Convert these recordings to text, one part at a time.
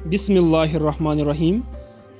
बिस्मिल्लाहिर्रहमानिर्रहीम।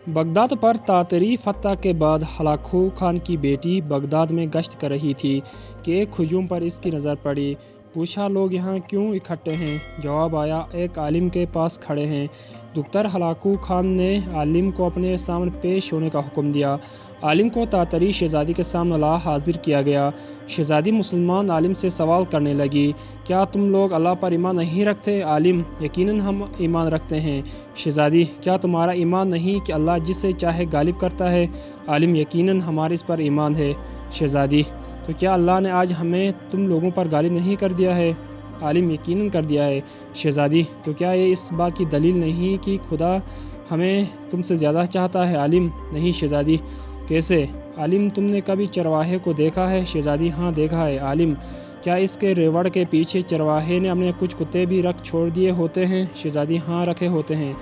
बगदाद पर तातरी फतह के बाद हलाकू खान की बेटी बगदाद में गश्त कर रही थी कि एक हजूम पर इसकी नज़र पड़ी। पूछा, लोग यहाँ क्यों इकट्ठे हैं? जवाब आया, एक आलिम के पास खड़े हैं। दुख्तर हलाकू खान ने आलिम को अपने सामने पेश होने का हुक्म दिया। आलिम को तातरी शहज़ादी के सामने ला हाजिर किया गया। शहज़ादी मुसलमान आलिम से सवाल करने लगी, क्या तुम लोग अल्लाह पर ईमान नहीं रखते? आलिम, यकीनन हम ईमान रखते हैं। शहज़ादी, क्या तुम्हारा ईमान नहीं कि अल्लाह जिसे चाहे गालिब करता है? आलिम, यकीनन हमारे इस पर ईमान है। शहज़ादी, तो क्या अल्लाह ने आज हमें तुम लोगों पर गालिब नहीं कर दिया है? आलिम, यकीनन कर दिया है। शहज़ादी, तो क्या ये इस बात की दलील नहीं कि खुदा हमें तुमसे ज़्यादा चाहता है? आलिम, नहीं। शहज़ादी, कैसे? आलिम, तुमने कभी चरवाहे को देखा है? शहज़ादी, हाँ देखा है। आलिम, क्या इसके रेवड़ के पीछे चरवाहे ने अपने कुछ कुत्ते भी रख छोड़ दिए होते हैं? शहज़ादी, हाँ रखे होते हैं।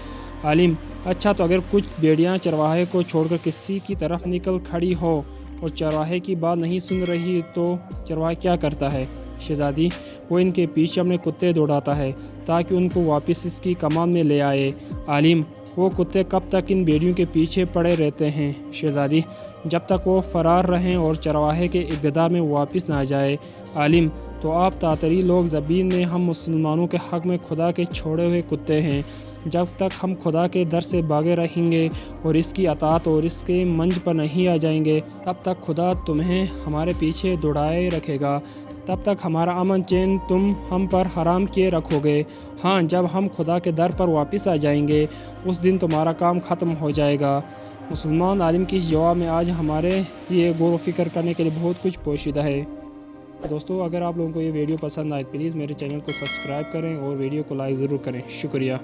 आलिम, अच्छा, तो अगर कुछ भेड़ियाँ चरवाहे को छोड़कर किसी की तरफ निकल खड़ी हो और चरवाहे की बात नहीं सुन रही तो चरवाहा क्या करता है? शहज़ादी, वो इनके पीछे अपने कुत्ते दौड़ाता है ताकि उनको वापस इसकी कमान में ले आए। आलिम, वो कुत्ते कब तक इन भेड़ियों के पीछे पड़े रहते हैं? शहज़ादी, जब तक वो फरार रहें और चरवाहे के इक़्तिदार में वापस ना जाए। आलिम, तो आप तातरी लोग ज़मीन में हम मुसलमानों के हक़ में खुदा के छोड़े हुए कुत्ते हैं। जब तक हम खुदा के दर से भागे रहेंगे और इसकी अताअत और इसके मंज पर नहीं आ जाएंगे, तब तक खुदा तुम्हें हमारे पीछे दौड़ाए रखेगा। तब तक हमारा अमन चैन तुम हम पर हराम किए रखोगे। हाँ, जब हम खुदा के दर पर वापस आ जाएंगे उस दिन तुम्हारा काम ख़त्म हो जाएगा। मुसलमान आलिम की इस जवाब में आज हमारे लिए गौर व फिक्र करने के लिए बहुत कुछ पोशीदा है। दोस्तों, अगर आप लोगों को ये वीडियो पसंद आए प्लीज़ मेरे चैनल को सब्सक्राइब करें और वीडियो को लाइक ज़रूर करें। शुक्रिया।